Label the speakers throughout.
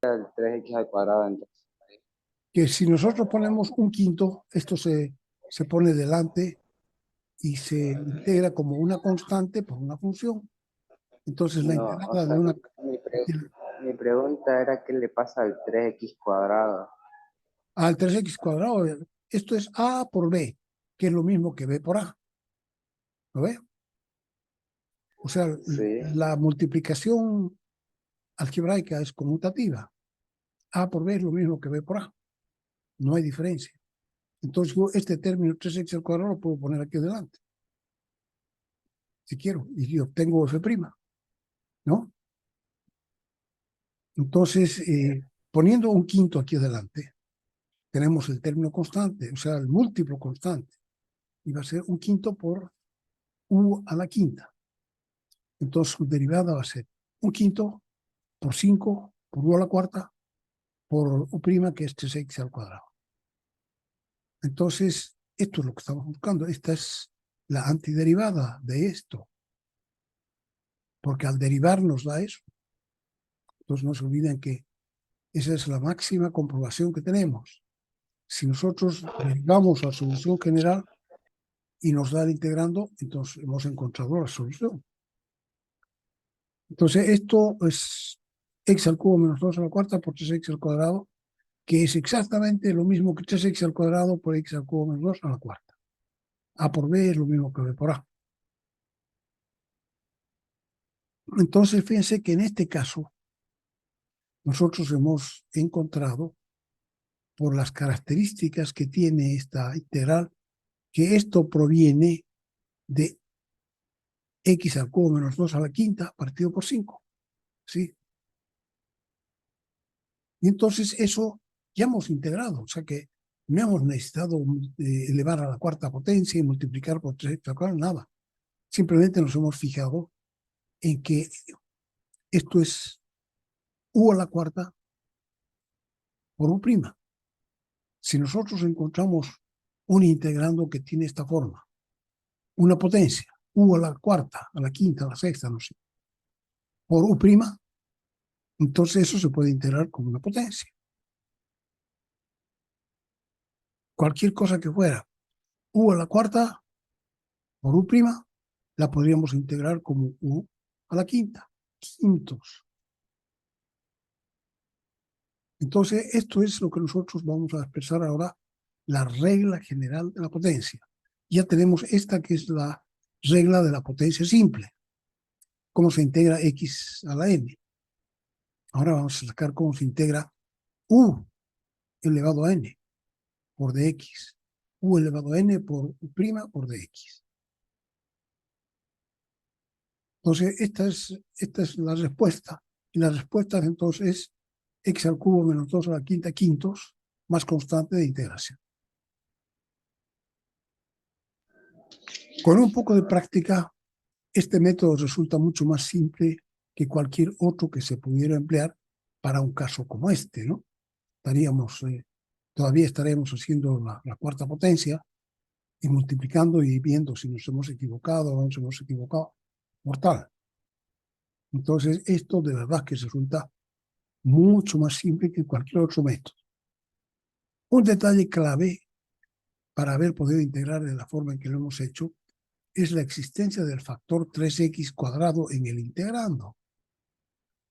Speaker 1: el 3x al cuadrado entonces.
Speaker 2: Que si nosotros ponemos un quinto, esto se pone delante y se integra como una constante por una función. Entonces la
Speaker 1: No, o
Speaker 2: integrada de
Speaker 1: sea,
Speaker 2: una...
Speaker 1: mi pregunta era qué le pasa al 3x cuadrado.
Speaker 2: Al 3x cuadrado, esto es a por b, que es lo mismo que b por a. ¿Lo ve? O sea,
Speaker 1: Sí,
Speaker 2: la multiplicación algebraica es conmutativa. A por b es lo mismo que b por a. No hay diferencia. Entonces yo este término 3x al cuadrado lo puedo poner aquí adelante, si quiero, y obtengo f', ¿no? Entonces, poniendo un quinto aquí adelante, tenemos el término constante, o sea, el múltiplo constante, y va a ser un quinto por u a la quinta. Entonces su derivada va a ser un quinto por 5 por u a la cuarta por u', que es 3x al cuadrado. Entonces, esto es lo que estamos buscando. Esta es la antiderivada de esto, porque al derivar nos da eso. Entonces no se olviden que esa es la máxima comprobación que tenemos. Si nosotros derivamos la solución general y nos da el integrando, entonces hemos encontrado la solución. Entonces esto es x al cubo menos 2 a la cuarta por 3x al cuadrado, que es exactamente lo mismo que 3x al cuadrado por x al cubo menos 2 a la cuarta. A por b es lo mismo que b por a. Entonces fíjense que en este caso nosotros hemos encontrado, por las características que tiene esta integral, que esto proviene de x al cubo menos 2 a la quinta partido por 5. ¿Sí? Y entonces eso ya hemos integrado, o sea que no hemos necesitado elevar a la cuarta potencia y multiplicar por 3, nada. Simplemente nos hemos fijado en que esto es u a la cuarta por u'. Si nosotros encontramos un integrando que tiene esta forma, una potencia, u a la cuarta, a la quinta, a la sexta, no sé, por u', entonces eso se puede integrar como una potencia. Cualquier cosa que fuera u a la cuarta por u', la podríamos integrar como u a la quinta, quintos. Entonces, esto es lo que nosotros vamos a expresar ahora, la regla general de la potencia. Ya tenemos esta que es la regla de la potencia simple. Cómo se integra x a la n. Ahora vamos a sacar cómo se integra u elevado a n por dx. U elevado a n por u' por dx. Entonces, esta es la respuesta. Y la respuesta entonces es x al cubo menos 2 a la quinta quintos más constante de integración. Con un poco de práctica, este método resulta mucho más simple que cualquier otro que se pudiera emplear para un caso como este, ¿no? Todavía estaremos haciendo la cuarta potencia y multiplicando y viendo si nos hemos equivocado o no nos hemos equivocado. Mortal. Entonces, esto de verdad que resulta mucho más simple que cualquier otro método. Un detalle clave para haber podido integrar de la forma en que lo hemos hecho es la existencia del factor 3x cuadrado en el integrando.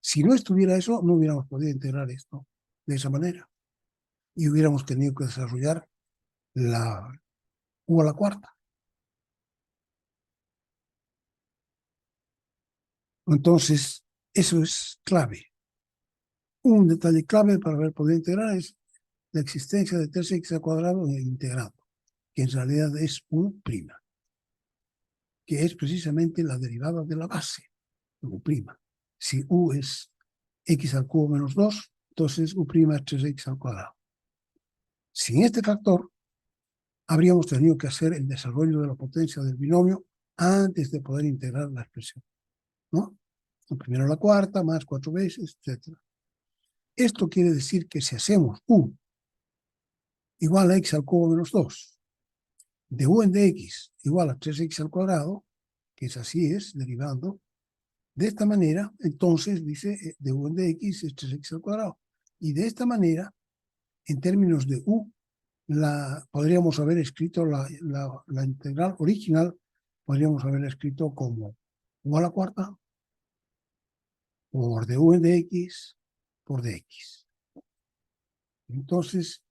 Speaker 2: Si no estuviera eso, no hubiéramos podido integrar esto de esa manera. Y hubiéramos tenido que desarrollar la u a la cuarta. Entonces, eso es clave. Un detalle clave para haber podido integrar es la existencia de 3x al cuadrado en el integrando, que en realidad es u', que es precisamente la derivada de la base, u'. Si u es x al cubo menos 2, entonces u' es 3x al cuadrado. Sin este factor, habríamos tenido que hacer el desarrollo de la potencia del binomio antes de poder integrar la expresión, ¿no? Primero la cuarta, más 4 veces, etc. Esto quiere decir que si hacemos u igual a x al cubo menos 2, de u en dx igual a 3x al cuadrado, que es así, es derivando, de esta manera, entonces dice de u en dx es 3x al cuadrado. Y de esta manera, en términos de u, podríamos haber escrito la integral original, podríamos haber escrito como u a la cuarta por du de x por dx. Entonces,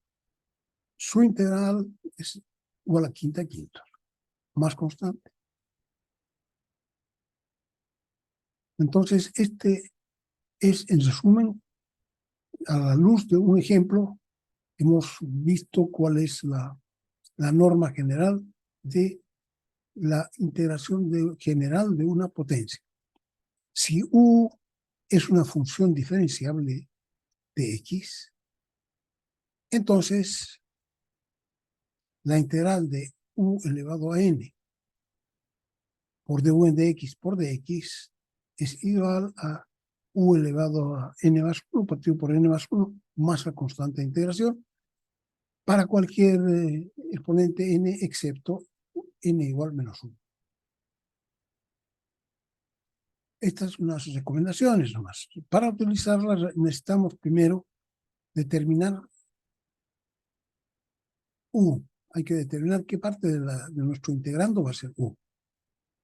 Speaker 2: su integral es u a la quinta quinta, más constante. Entonces, este es, en resumen, a la luz de un ejemplo, hemos visto cuál es la norma general de la integración general de una potencia. Si u es una función diferenciable de x, entonces la integral de u elevado a n por du de x por dx es igual a u elevado a n más 1 partido por n más 1 más la constante de integración para cualquier exponente n excepto n igual menos 1. Estas son unas recomendaciones nomás. Para utilizarlas necesitamos primero determinar u. Hay que determinar qué parte de nuestro integrando va a ser u,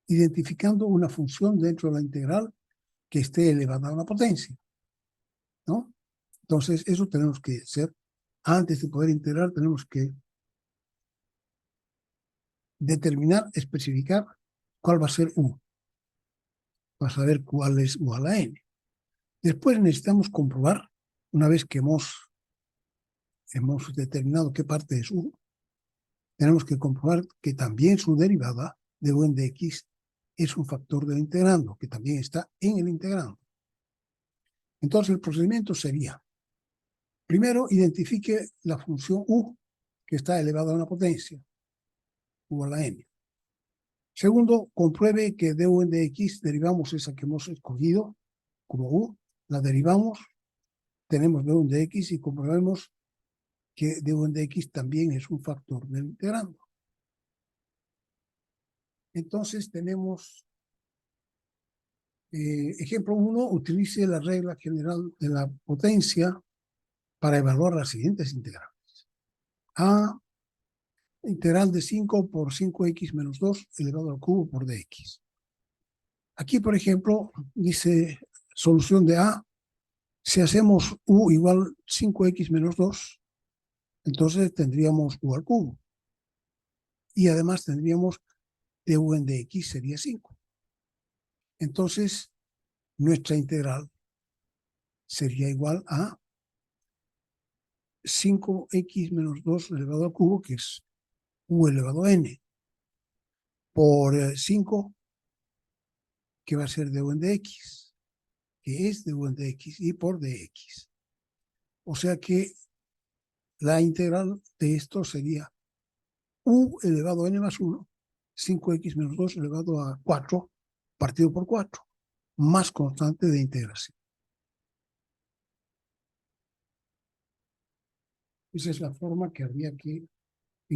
Speaker 2: identificando una función dentro de la integral que esté elevada a una potencia, ¿no? Entonces, eso tenemos que hacer. Antes de poder integrar, tenemos que determinar, especificar cuál va a ser u, para saber cuál es u a la n. Después necesitamos comprobar, una vez que hemos determinado qué parte es u, tenemos que comprobar que también su derivada de u de x es un factor del integrando, que también está en el integrando. Entonces el procedimiento sería, primero identifique la función u que está elevada a una potencia, u a la n. Segundo, compruebe que de u de x derivamos esa que hemos escogido como u, la derivamos, tenemos de u de x y comprobemos que de u de x también es un factor del integrando. Entonces tenemos ejemplo 1, utilice la regla general de la potencia para evaluar las siguientes integrales. A, integral de 5 por 5x menos 2 elevado al cubo por dx. Aquí, por ejemplo, dice solución de A. Si hacemos u igual 5x menos 2, entonces tendríamos u al cubo. Y además tendríamos du de x sería 5. Entonces, nuestra integral sería igual a 5x menos 2 elevado al cubo, que es u elevado a n, por 5, que va a ser du de x, que es du de x, y por dx. O sea que la integral de esto sería u elevado a n más 1, 5x menos 2 elevado a 4, partido por 4, más constante de integración. Esa es la forma en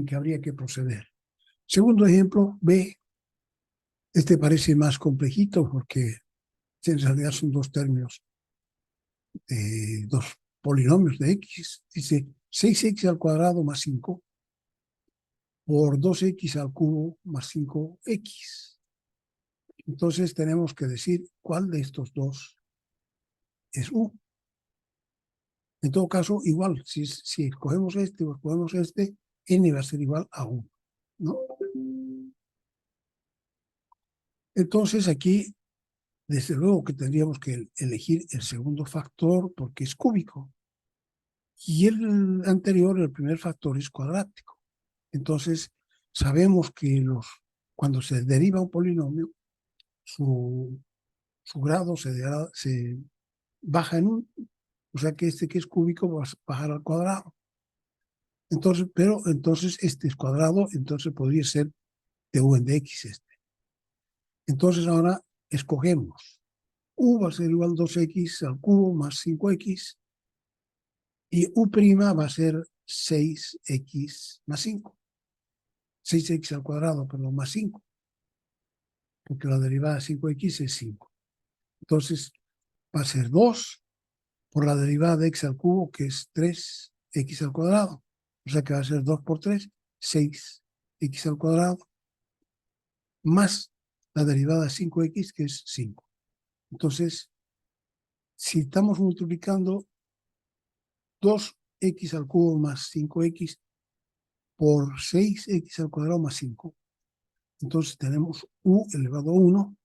Speaker 2: que habría que proceder. Segundo ejemplo, B. Este parece más complejito porque en realidad son dos términos, dos polinomios de x. Dice 6x al cuadrado más 5 por 2x al cubo más 5x. Entonces tenemos que decir cuál de estos dos es u. En todo caso, igual, si escogemos este o escogemos este, n va a ser igual a 1, ¿no? Entonces aquí, desde luego que tendríamos que elegir el segundo factor porque es cúbico. Y el anterior, el primer factor, es cuadrático. Entonces, sabemos que cuando se deriva un polinomio, su grado se baja en 1, o sea que este que es cúbico va a bajar al cuadrado. Entonces, pero entonces este es cuadrado, entonces podría ser du de x este. Entonces ahora escogemos. U va a ser igual a 2x al cubo más 5x y u' va a ser 6x más 5. 6x al cuadrado, perdón, más 5. Porque la derivada de 5x es 5. Entonces va a ser 2 por la derivada de x al cubo, que es 3x al cuadrado. O sea que va a ser 2 por 3, 6x al cuadrado, más la derivada de 5x, que es 5. Entonces, si estamos multiplicando 2x al cubo más 5x por 6x al cuadrado más 5, entonces tenemos u elevado a 1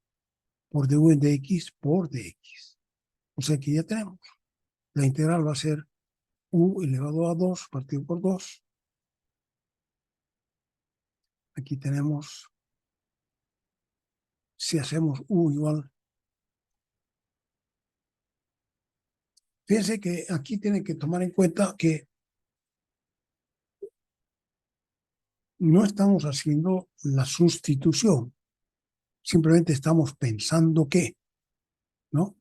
Speaker 2: por du de x por dx. O sea que ya tenemos. La integral va a ser u elevado a 2 partido por 2. Aquí tenemos, si hacemos u igual. Fíjense que aquí tienen que tomar en cuenta que no estamos haciendo la sustitución. Simplemente estamos pensando que, ¿no?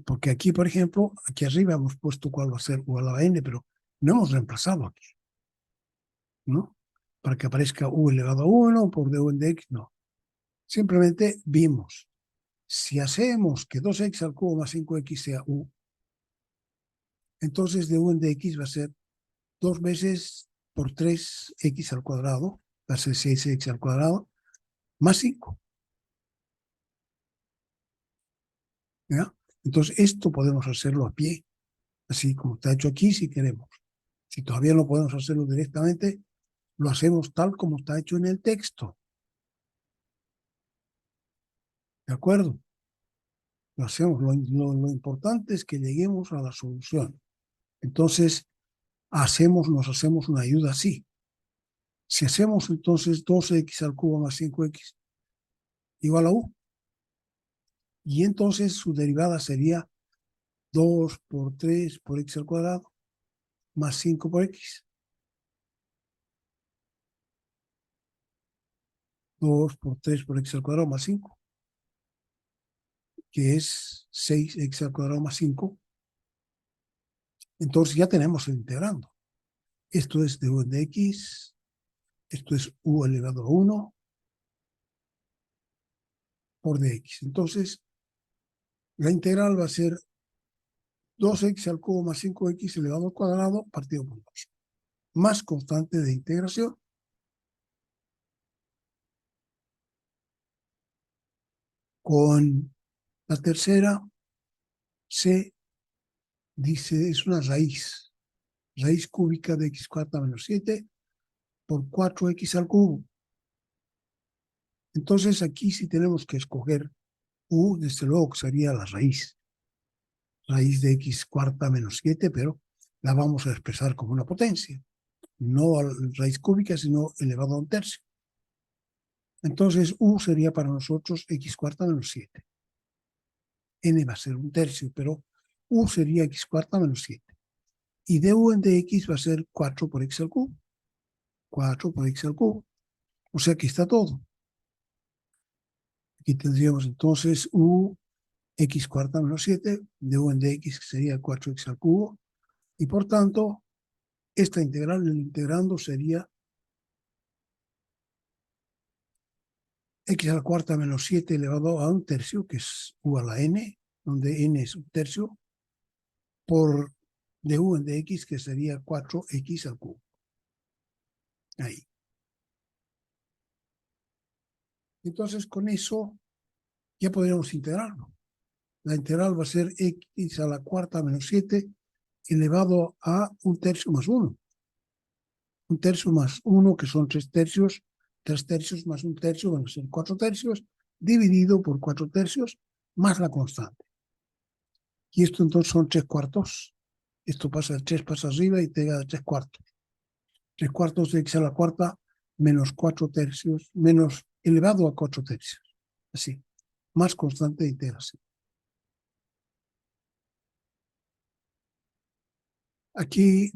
Speaker 2: Porque aquí, por ejemplo, aquí arriba hemos puesto cuál va a ser u a la n, pero no hemos reemplazado aquí, ¿no? Para que aparezca u elevado a 1 por du de x, no. Simplemente vimos, si hacemos que 2x al cubo más 5x sea u, entonces du de x va a ser 2 veces por 3x al cuadrado, va a ser 6x al cuadrado, más 5. ¿Ya? Entonces, esto podemos hacerlo a pie, así como está hecho aquí, si queremos. Si todavía no podemos hacerlo directamente, lo hacemos tal como está hecho en el texto. ¿De acuerdo? Lo hacemos. Lo importante es que lleguemos a la solución. Entonces, nos hacemos una ayuda así. Si hacemos entonces 2x al cubo más 5x igual a u, y entonces su derivada sería 2 por 3 por x al cuadrado más 5 por x. 2 por 3 por x al cuadrado más 5, que es 6x al cuadrado más 5. Entonces ya tenemos el integrando. Esto es du de x, esto es u elevado a 1 por dx. Entonces, la integral va a ser 2x al cubo más 5x elevado al cuadrado partido por 2. Más constante de integración. Con la tercera se dice, es una raíz. Raíz cúbica de x cuarta menos 7 por 4x al cubo. Entonces aquí sí tenemos que escoger u, desde luego que sería la raíz. Raíz de x cuarta menos 7, pero la vamos a expresar como una potencia. No a raíz cúbica, sino elevado a un tercio. Entonces u sería para nosotros x cuarta menos 7. N va a ser un tercio, pero u sería x cuarta menos 7. Y du de x va a ser 4 por x al cubo. 4 por x al cubo. O sea que está todo. Aquí tendríamos entonces u x cuarta menos 7, du de x sería 4x al cubo, y por tanto, esta integral, el integrando sería x a la cuarta menos 7 elevado a un tercio, que es u a la n, donde n es un tercio, por du de x, que sería 4x al cubo. Ahí. Entonces, con eso ya podríamos integrarlo. La integral va a ser x a la cuarta menos 7 elevado a un tercio más 1. Un tercio más 1, que son 3 tercios. 3 tercios más un tercio van a ser 4 tercios, dividido por 4 tercios más la constante. Y esto entonces son 3 cuartos. Esto pasa, 3 pasa arriba y te da 3 cuartos. 3 cuartos de x a la cuarta menos 4 tercios, menos elevado a 4 tercios. Así, más constante de integración. Aquí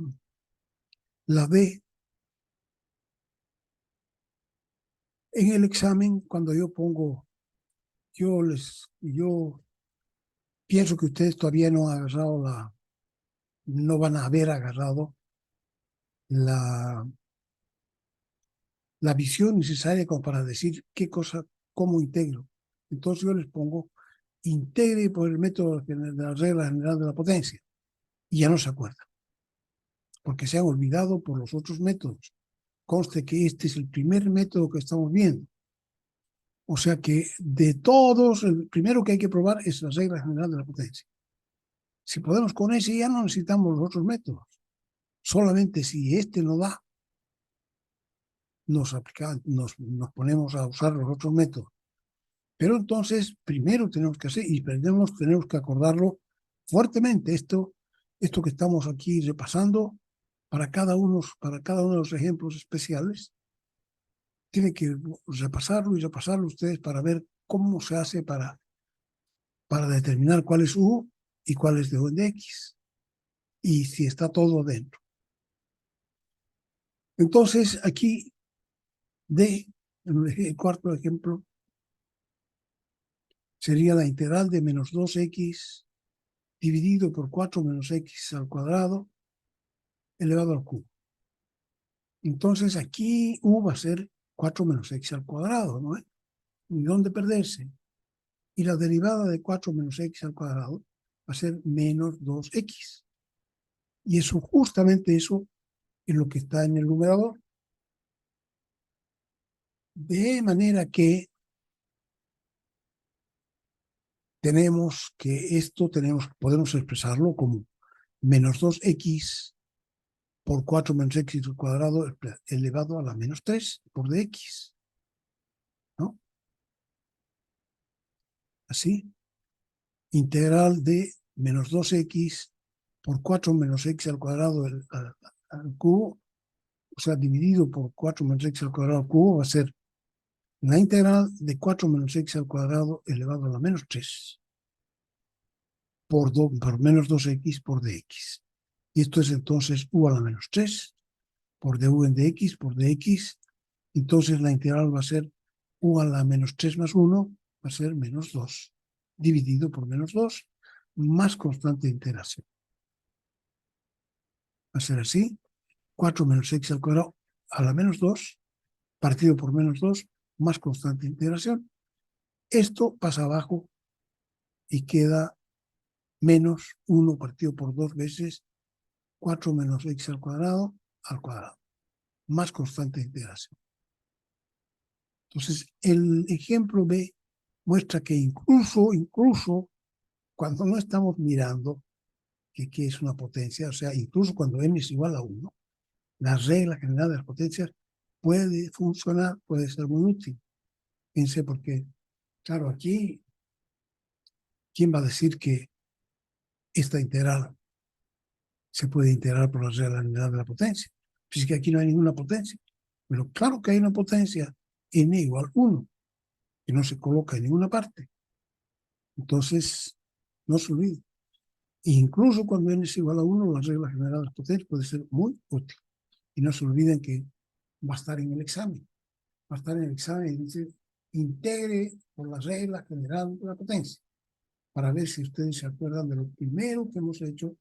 Speaker 2: la B, en el examen, cuando yo pongo, yo pienso que ustedes todavía no han agarrado no van a haber agarrado la, la visión necesaria como para decir qué cosa, cómo integro. Entonces yo les pongo integre por el método de la regla general de la potencia. Y ya no se acuerda, porque se han olvidado por los otros métodos. Conste que este es el primer método que estamos viendo. O sea que de todos, el primero que hay que probar es la regla general de la potencia. Si podemos con ese, ya no necesitamos los otros métodos. Solamente si este no da, nos ponemos a usar los otros métodos. Pero entonces, primero tenemos que hacer, y tenemos que acordarlo fuertemente, esto que estamos aquí repasando, para cada uno de los ejemplos especiales, tiene que repasarlo y repasarlo ustedes para ver cómo se hace para determinar cuál es U y cuál es de U de X, y si está todo dentro. Entonces, aquí, el cuarto ejemplo, sería la integral de menos 2x dividido por 4 menos x al cuadrado elevado al cubo. Entonces aquí u va a ser 4 menos x al cuadrado, ¿no? ¿Y dónde perderse? Y la derivada de 4 menos x al cuadrado va a ser menos 2x. Y eso, justamente eso, es lo que está en el numerador. De manera que podemos expresarlo como menos 2x por 4 menos x al cuadrado elevado a la menos 3 por dx, ¿no? Así, integral de menos 2x por 4 menos x al cuadrado al cubo, o sea, dividido por 4 menos x al cuadrado al cubo, va a ser la integral de 4 menos x al cuadrado elevado a la menos 3 por menos 2x por dx. Y esto es entonces u a la menos 3 por du en dx por dx. Entonces la integral va a ser u a la menos 3 más 1, va a ser menos 2, dividido por menos 2, más constante de integración. Va a ser así, 4 menos x al cuadrado a la menos 2, partido por menos 2, más constante de integración. Esto pasa abajo y queda menos 1 partido por 2 veces 4 menos x al cuadrado, más constante de integración. Entonces, el ejemplo B muestra que incluso cuando no estamos mirando qué es una potencia, o sea, incluso cuando n es igual a 1, la regla general de las potencias puede funcionar, puede ser muy útil. Fíjense, porque, claro, aquí, ¿quién va a decir que esta integral se puede integrar por la regla general de la potencia? Pues es que aquí no hay ninguna potencia. Pero claro que hay una potencia, n igual 1, que no se coloca en ninguna parte. Entonces, no se olvide. Incluso cuando n es igual a 1, la regla general de las potencias puede ser muy útil. Y no se olviden que va a estar en el examen. Va a estar en el examen y dice, integre por la regla general de la potencia, para ver si ustedes se acuerdan de lo primero que hemos hecho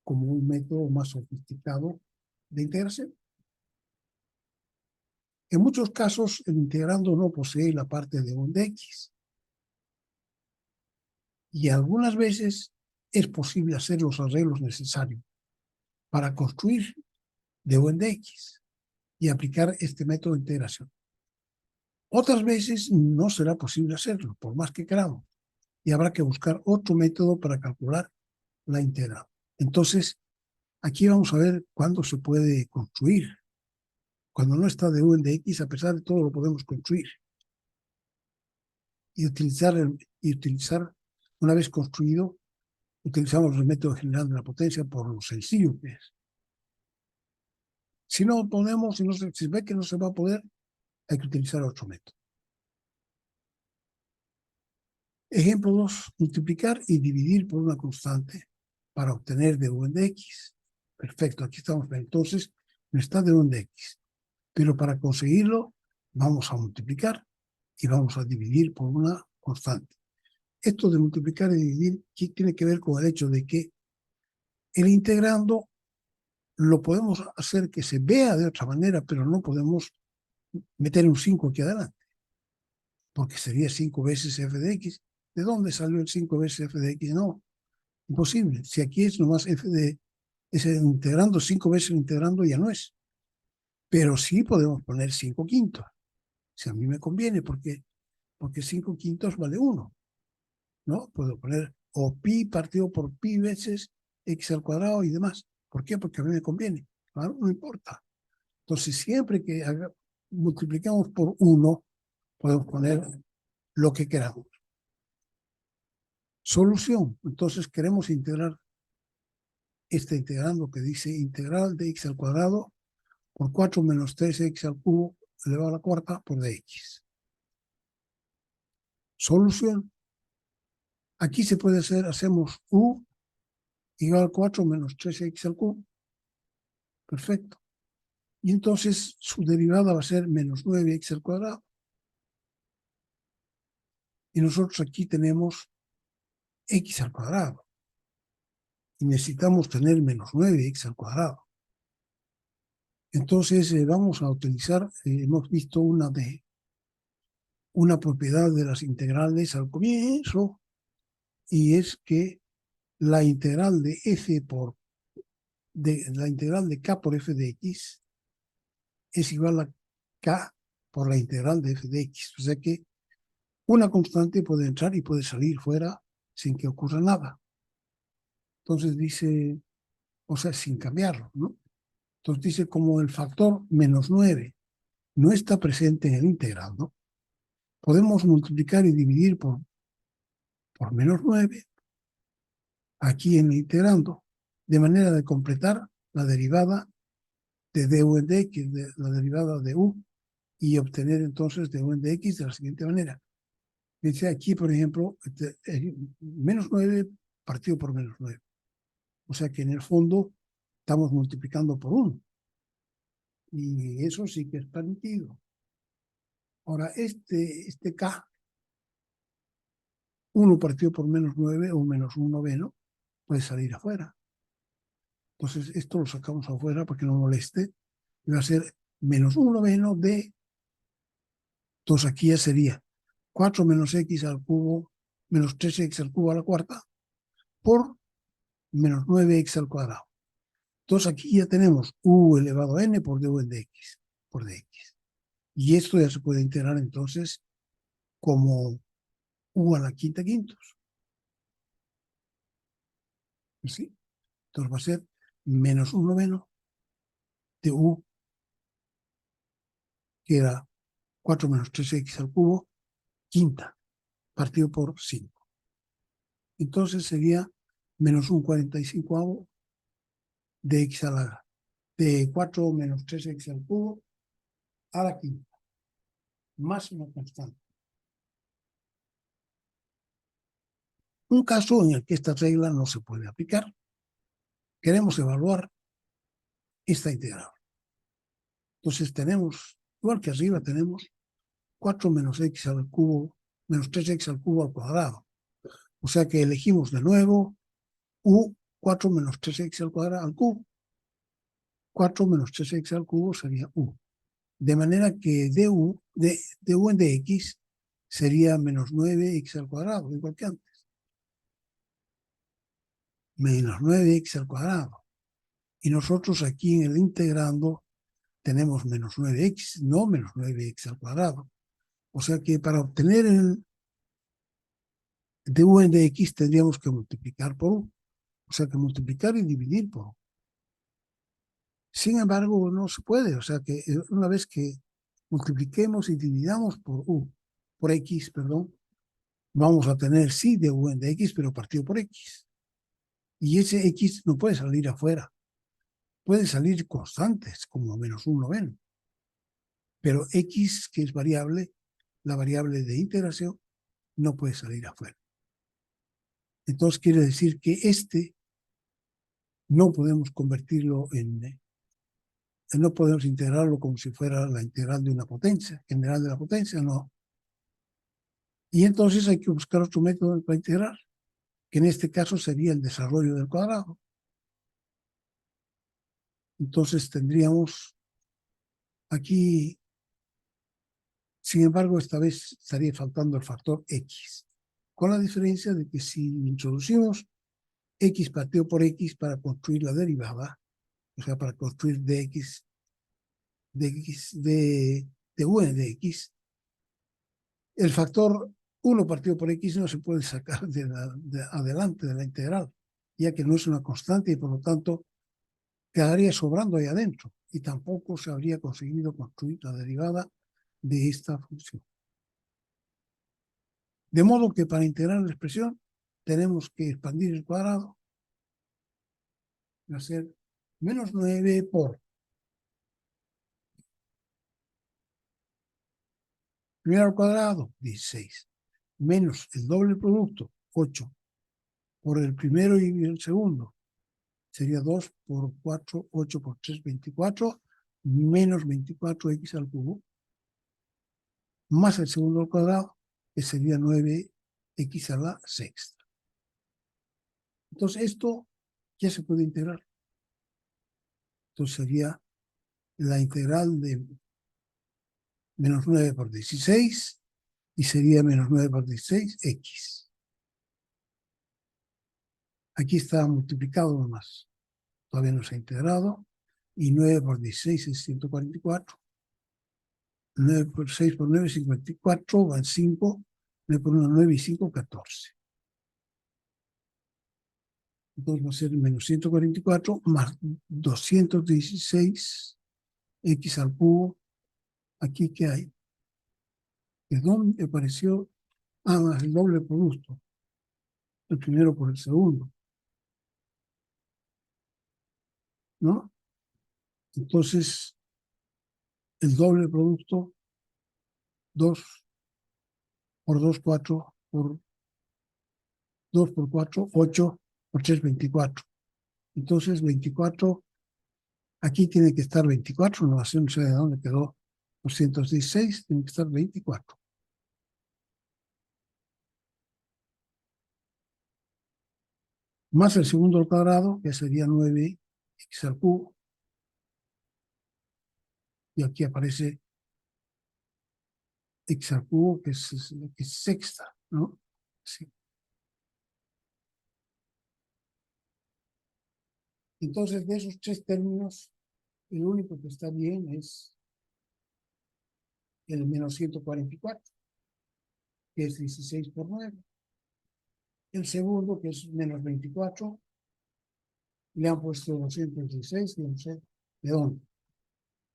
Speaker 2: como un método más sofisticado de integración. En muchos casos, el integrando no posee la parte de un de x. Y algunas veces es posible hacer los arreglos necesarios para construir de u en dx y aplicar este método de integración. Otras veces no será posible hacerlo, por más que queramos, y habrá que buscar otro método para calcular la integral. Entonces, aquí vamos a ver cuándo se puede construir. Cuando no está de u en dx, a pesar de todo, lo podemos construir. Y utilizar, una vez construido, utilizamos el método general de la potencia por lo sencillo que es. Si no podemos, si ve que no se va a poder, hay que utilizar otro método. Ejemplo 2. Multiplicar y dividir por una constante para obtener de u en dx. Perfecto, aquí estamos. Entonces, no está de u en dx. Pero para conseguirlo, vamos a multiplicar y vamos a dividir por una constante. Esto de multiplicar y dividir tiene que ver con el hecho de que el integrando lo podemos hacer que se vea de otra manera, pero no podemos meter un 5 aquí adelante, porque sería 5 veces f de x, ¿de dónde salió el 5 veces f de x? No, imposible. Si aquí es nomás f de es integrando 5 veces integrando ya no es. Pero sí podemos poner 5 quintos. Si a mí me conviene, porque 5 quintos vale 1. ¿No? Puedo poner o pi partido por pi veces x al cuadrado y demás. ¿Por qué? Porque a mí me conviene. Claro, no importa. Entonces, siempre que multiplicamos por 1, podemos poner lo que queramos. Solución. Entonces, queremos integrar este integrando que dice integral de x al cuadrado por 4 menos 3x al cubo elevado a la cuarta por dx. Solución. Aquí se puede hacer, hacemos u igual a 4 menos 3x al cubo. Perfecto. Y entonces su derivada va a ser menos 9x al cuadrado. Y nosotros aquí tenemos x al cuadrado. Y necesitamos tener menos 9x al cuadrado. Entonces vamos a utilizar, hemos visto una propiedad de las integrales al comienzo, y es que la integral de la integral de k por f de x es igual a k por la integral de f de x. O sea que una constante puede entrar y puede salir fuera sin que ocurra nada. Entonces dice, o sea, sin cambiarlo, ¿no? Entonces dice, como el factor menos 9 no está presente en el integral, ¿no? Podemos multiplicar y dividir por menos 9 aquí en el integrando, de manera de completar la derivada de du en dx, la derivada de u, y obtener entonces du en dx de la siguiente manera. Dice aquí, por ejemplo, menos 9 partido por menos 9. O sea que en el fondo estamos multiplicando por 1. Y eso sí que es permitido. Ahora, este k, 1 partido por menos 9 o menos 1 noveno, puede salir afuera. Entonces, esto lo sacamos afuera para que no moleste. Y va a ser menos 1 noveno de... Entonces, aquí ya sería 4 menos x al cubo, menos 3x al cubo a la cuarta, por menos 9x al cuadrado. Entonces, aquí ya tenemos u elevado a n por du en dx, por dx. Y esto ya se puede integrar entonces como u a la quinta quintos. ¿Sí? Entonces va a ser menos 1 noveno de u, que era 4 menos 3x al cubo, quinta, partido por 5. Entonces sería menos un 45avo de x a la, de 4 menos 3x al cubo a la quinta, más una constante. Un caso en el que esta regla no se puede aplicar. Queremos evaluar esta integral. Entonces tenemos, igual que arriba, tenemos 4 menos x al cubo, menos 3x al cubo al cuadrado. O sea que elegimos de nuevo u 4 menos 3x al cuadrado al cubo. 4 menos 3x al cubo sería u. De manera que du en dx sería menos 9x al cuadrado, igual que antes. Menos 9x al cuadrado. Y nosotros aquí en el integrando tenemos menos 9x, no menos 9x al cuadrado. O sea que para obtener el du en dx tendríamos que multiplicar por u. O sea que multiplicar y dividir por u. Sin embargo, no se puede. O sea que una vez que multipliquemos y dividamos por x, perdón, vamos a tener sí du en dx, pero partido por x. Y ese x no puede salir afuera. Pueden salir constantes, como menos 1 noveno. Pero x, que es variable, la variable de integración, no puede salir afuera. Entonces quiere decir que no podemos convertirlo no podemos integrarlo como si fuera la integral de una potencia, general de la potencia, no. Y entonces hay que buscar otro método para integrar, que en este caso sería el desarrollo del cuadrado. Entonces tendríamos aquí, sin embargo, esta vez estaría faltando el factor x. con la diferencia de que si introducimos x partido por x para construir la derivada, o sea, para construir dx, de u en dx, el factor 1 partido por x no se puede sacar adelante de la integral, ya que no es una constante y por lo tanto quedaría sobrando ahí adentro y tampoco se habría conseguido construir la derivada de esta función. De modo que para integrar la expresión tenemos que expandir el cuadrado y hacer menos 9 por primero al cuadrado, 16, menos el doble producto, 8, por el primero y el segundo, sería 2 por 4, 8 por 3, 24, menos 24x al cubo, más el segundo al cuadrado, que sería 9x a la sexta. Entonces esto ya se puede integrar. Entonces sería la integral de menos 9 por 16 y sería menos 9 por 16, x. Aquí está multiplicado nomás. Todavía no se ha integrado. Y 9 por 16 es 144. 9 por 6 por 9 es 54, van 5. 9 por 1, 9 y 5, 14. Entonces va a ser menos 144 más 216 x al cubo. Aquí, ¿qué hay? ¿De dónde apareció? Ah, más el doble producto. El primero por el segundo, ¿no? Entonces, el doble producto, 2 por 2, 4, por 2 por 4, 8, por 3, 24. Entonces, 24, aquí tiene que estar 24, no sé de dónde quedó 216, tiene que estar 24. Más el segundo al cuadrado, que sería 9x al cubo. Y aquí aparece x al cubo, que es sexta, ¿no? Sí. Entonces, de esos tres términos, el único que está bien es el menos 144, que es 16 por 9. El segundo, que es menos 24, le han puesto 216, que no sé de dónde.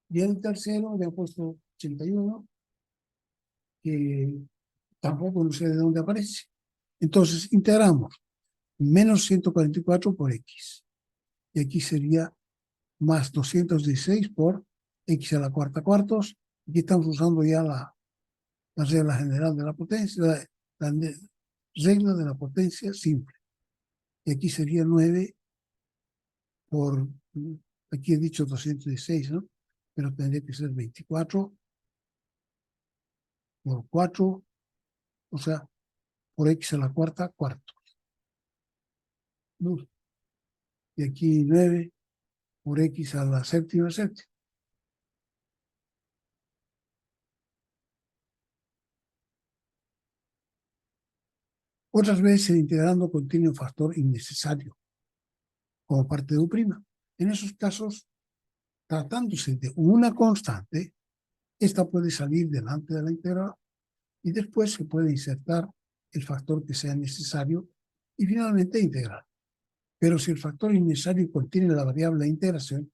Speaker 2: Y el tercero le han puesto 81, que tampoco no sé de dónde aparece. Entonces, integramos menos 144 por x. Y aquí sería más 216 por x a la cuarta cuartos. Aquí estamos usando ya la regla general de la potencia, la regla de la potencia simple. Y aquí sería 9 por, aquí he dicho 216, ¿no? Pero tendría que ser 24 por 4, o sea, por x a la cuarta cuarto. ¿No? Y aquí 9 por x a la séptima séptima. Otras veces el integrando contiene un factor innecesario, como parte de U'. En esos casos, tratándose de una constante, esta puede salir delante de la integral y después se puede insertar el factor que sea necesario y finalmente integrar. Pero si el factor innecesario contiene la variable de integración,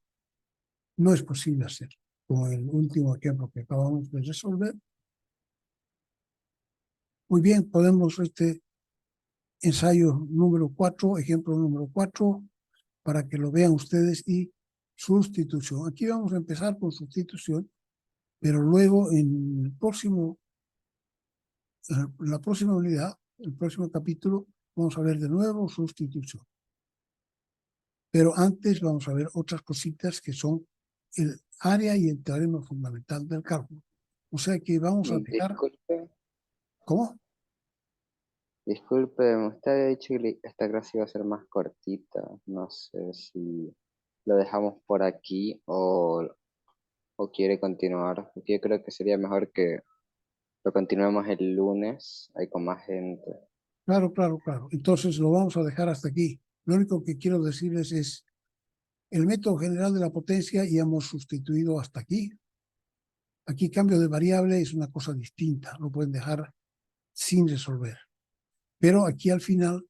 Speaker 2: no es posible hacer. Como el último ejemplo que acabamos de resolver. Muy bien, podemos ensayo número 4, ejemplo número 4, para que lo vean ustedes y sustitución. Aquí vamos a empezar con sustitución, pero luego en la próxima unidad, el próximo capítulo, vamos a ver de nuevo sustitución. Pero antes vamos a ver otras cositas que son el área y el teorema fundamental del cálculo. O sea que vamos a dejar...
Speaker 1: Disculpe,
Speaker 2: ¿Cómo?
Speaker 1: disculpe, usted había dicho que esta clase iba a ser más cortita. No sé si lo dejamos por aquí o quiere continuar. Yo creo que sería mejor que lo continuemos el lunes, ahí con más gente.
Speaker 2: Claro, claro, claro. Entonces lo vamos a dejar hasta aquí. Lo único que quiero decirles es el método general de la potencia y hemos sustituido hasta aquí. Aquí cambio de variable es una cosa distinta, lo pueden dejar sin resolver. Pero aquí al final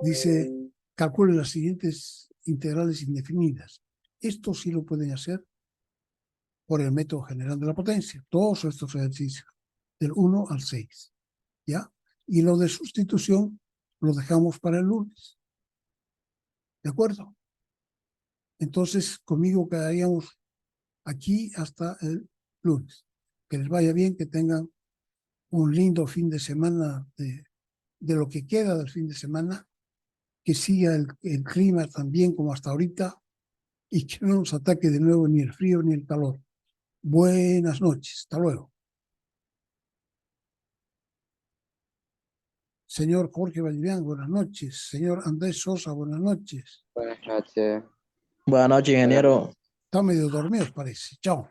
Speaker 2: dice, calculen las siguientes integrales indefinidas. Esto sí lo pueden hacer por el método general de la potencia. Todos estos ejercicios, del 1 al 6. ¿Ya? Y lo de sustitución lo dejamos para el lunes. ¿De acuerdo? Entonces, conmigo quedaríamos aquí hasta el lunes. Que les vaya bien, que tengan un lindo fin de semana de lo que queda del fin de semana, que siga el clima también como hasta ahorita y que no nos ataque de nuevo ni el frío ni el calor. Buenas noches, hasta luego. Señor Jorge Valdivian, buenas noches. Señor Andrés Sosa, buenas noches.
Speaker 1: Buenas noches.
Speaker 3: Buenas noches, ingeniero.
Speaker 2: Está medio dormido, parece. Chao.